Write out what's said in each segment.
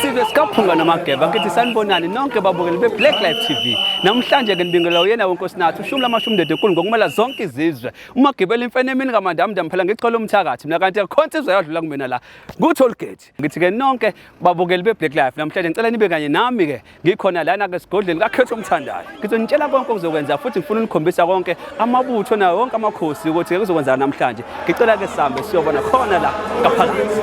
Size sikaphunga namageba ngithi sanibonani nonke babukeli beBlack Life TV. Namhlanje ke nibingelela uyena weNkosinathi ushumi lamashumi ndedekulu ngokumela zonke izizwe. Umagibela imfene emini kamandamdam phela ngichole umthakathi mina kanti akhonsizwe yadlula kumina la kuTollgate. Ngithi ke nonke babukeli beBlack Life namhlanje ngicela nibe kanye nami ke ngikhona lana ke sigodleni kakhetho umthandayo. Ngizonitshela konke okuzokwenza futhi ngifuna unikhombisa konke amabutho nawo wonke amakhosi ukuthi ke kuzokwenza namhlanje. Ngicela ke sihambe siyobona khona la ngaphakathi.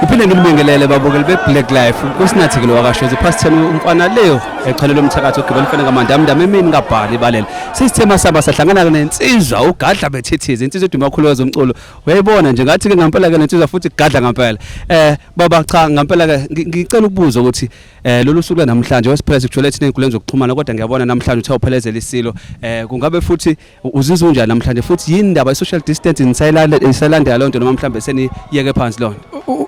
Phinde ngibingelele babukeli beBlack Life kusinathi ke lo wakashoza past 10 umfana leyo echalelo umthakathi ogibela imfana kamandamdam emini ngabhali ibalela sisithema saba sahlangana nensizwa ugadla bethithize insizwa eduma kakhulu wezomculo uyayibona nje ngathi ke ngempela ke nensizwa futhi gadla ngempela baba cha ngempela ke ngicela ukubuza ukuthi lolu suku namhlanje wesipress kujwayele thina inkulumo zokuxhumana kodwa ngiyabona namhlanje uthe uphelezela isilo kungabe futhi uzizwe unjani namhlanje futhi yini indaba social distancing isalandela lonto noma mhlambe seniyeke phansi lonto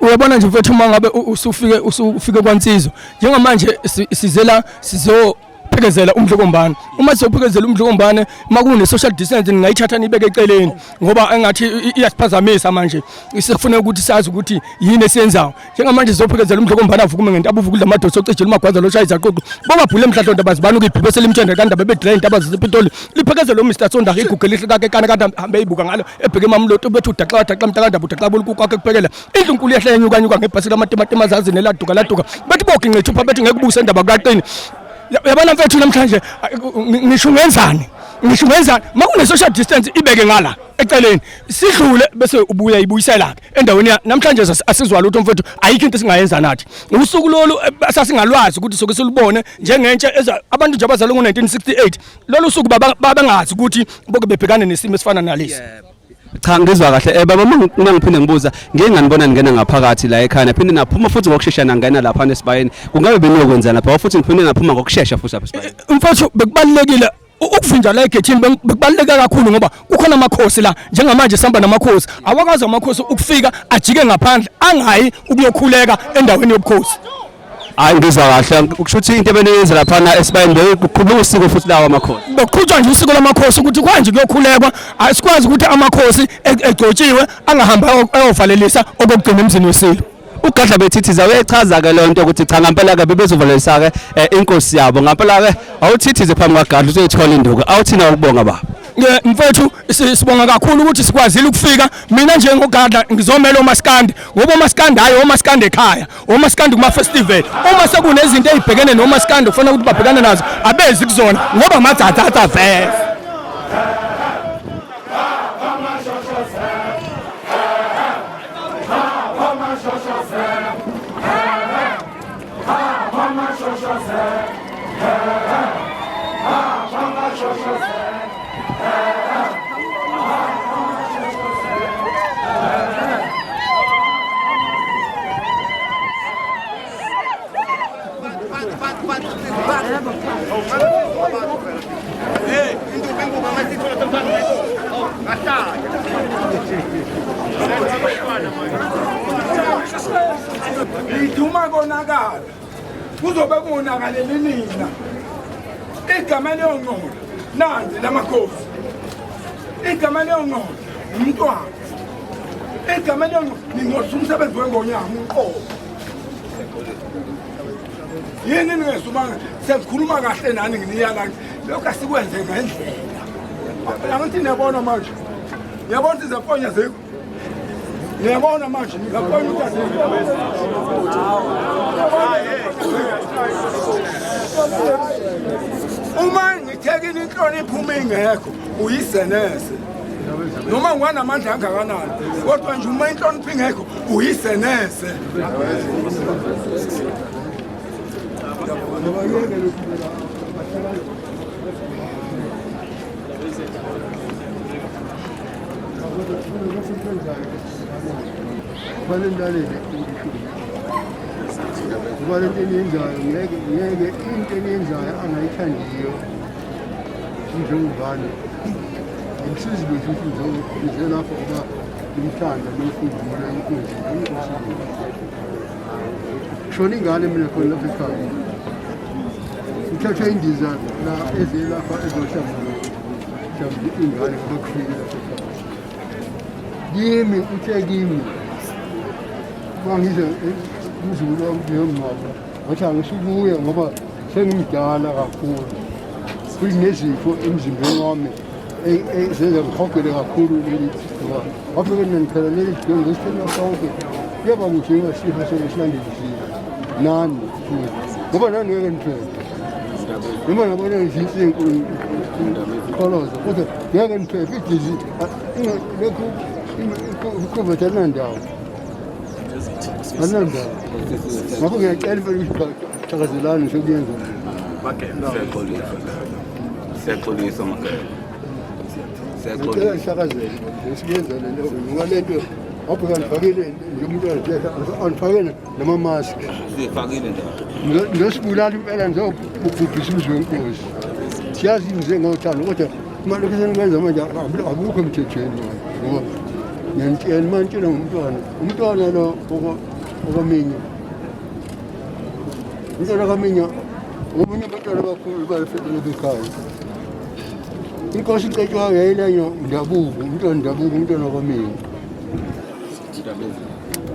uyabona nje mfethu mangabe usufike kwansizwa njengamanje sizela sizophekezela umdlokombane uma sizophekezela umdlokombane makune social distancing ngayithatha nibeke eceleni ngoba engathi iyasiphazamisa manje sifuna ukuthi sazi ukuthi yini esiyenzayo njengamanje sizophekezela umdlokombane avukume ngentaba uvukudla amadosi ocejela umagwaza lo shaya izaqoqo bobabhule emhlahlo ndabazibani ukuyibhibhe selimtshende kandaba bedlay intaba zesipitoli liphekeze lo Mr Sonda igugele ihle kake kana kade hambe ibuka ngalo ebheke mamloto bethu daxa mtakanda budaxa boluku kwakhe kuphekela indlu nkulu yehle yenyuka ngebhasi lamatima zazi neladuka bethi boke ngecupha bethi ngekubuse indaba kaqini yabona mfethu namhlanje ngisho ngenzani makune social distance ibeke ngala eceleni sidlule bese ubuya ibuyisela endaweni namhlanje asizwa lutho mfethu ayikho into singayenza nathi usuku lolu sasingalwazi ukuthi soke silubone njengentshe abantu nje abazalwe ngo1968 lolu suku babengazi ukuthi boke bebhekane nesimo esifana nalesi. Cha ngizwa kahle baba mangiphinde ngibuza ngeke nganibona ningena ngaphakathi la ekhaya phinde naphuma futhi ngokusheshsha nangena lapha esibayeni kungabe beniyokwenza lapha futhi ngiphinde naphuma ngokusheshsha futhi lapha esibayeni mfethu bekubalekile ukuvinja la egethini bekubaleka kakhulu ngoba kukhona amakhosi la njengamanje sihamba namakhosi awakazi amakhosi ukufika ajike ngaphandle angayi ukuyokhuleka endaweni yobukhosi. Hayi ngizwa kahle ukusho ukuthi into ebeniyenza lapha esibayeni bekukhuluma usiko futhi lawa amakhosi bekhutshwa nje usiko lamakhosi ukuthi kwanje kuyokhulekwa asikwazi ukuthi amakhosi egcotshiwe angahamba ayovalelisa okugcina emzini wesilo. Ugadla bethithiza uyachaza ke lonto ukuthi cha ngempela ke bebezovalelisa ke inkosi yabo ngempela ke awuthithize phambi kaGadla uzothola induku awuthina ukubonga baba. Mfethu sibonga kakhulu ukuthi sikwazile ukufika mina nje ngoGadla ngizomela oMaskandi ngoba oMaskandi hayi oMaskandi ekhaya oMaskandi kuma festival uma sekunezinto ezibhekene noMaskandi kufanele ukuthi babhekane nazo abezi kuzona ngoba mathatha vele. Iduma konakala kuzobe kunakaleli nina igama leyongqondo nanzi lamakhosi igama leyonqondo umntwana igama leyonqondo ningosa umsebenzi wengonyama uqobo yini ningesumanga sengikhuluma kahle nani nginiyala lokho asikwenze ngendlela ngithi niyabona manje niyabona izafonya zekho niyabona manje ngizafonya ukuthi uma ngithekile inhlonipho uma ingekho uyisenese noma ngiwanamandla angakanani kodwa nje uma inhlonipho ingekho uyisenese kubalento eniyenzayo ngeke into eniyenzayo angayithandiyo njengobani imsizi bethu uze lapho uba imthanda nokufundula inkunzi shona ingane mina khona lapha ekhaya uthatha indiza la ezelapha ezohlambula ingane kuba kufike lapha ekhaya yimi uthe kimi mangize umzulu wami ngiyomama wathi angisubuye ngoba sengimdala kakhulu kunezifo emzimbeni wami ezenza ngihogele kakhulu ngoba wafike nangiphela leli sidingo ngesithela sonke kuyaba kuhle ngasifo sesilandelisile nani ngoba nani ngeke niphele noma ngabona ngizisi inkolozo kodwa ngeke niphele idizi lokhu ikhovetha nandawo ananda ngakho ngiyacela impela ukuthakazelana sokuyenza siyaxolisa makhaya ngicela ngihlakazele ngisiyenza lento ngalento apho kanifakile njengomntwana anifakele namamaski sifakile ngiyosibulala impela ngizobhubhisa umzi wenkosi siyazi ngize ngothando kodwa imali kesenikwenza manje akukho emthethweni ngoba ngiyantshela mantshela umntwana lo okaminya umntwana kaminya omunye abantwana abakhulu balefetele bekhaya inkosi icetshwayo yayilenyo ndabuko umntwana kwaminya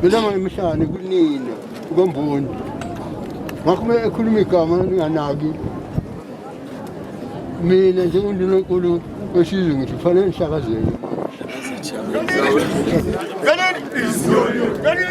belama emhlane kunina ukwamboni ngakho uma ekhuluma igama ninganaki mina njengondunankulu wesizwe ngithi kufanele nihlakazele Nale,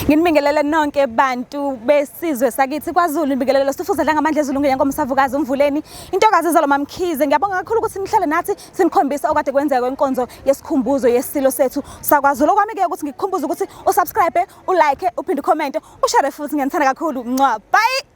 Nginibingelele nonke bantu besizwe sakithi kwaZulu nibingelele sifuza ngamandla ezulu ngeyankomsavukazi umvuleni intokazi ezalo mamkhize ngiyabonga kakhulu ukuthi nihlale nathi sinikhombisa okade kwenzeka inkonzo yesikhumbuzo yesilo sethu sakwaZulu okwami ke ukuthi ngikukhumbuze ukuthi usubscribe ulike uphinde ucomment ushare futhi ngiyandithanda kakhulu bye.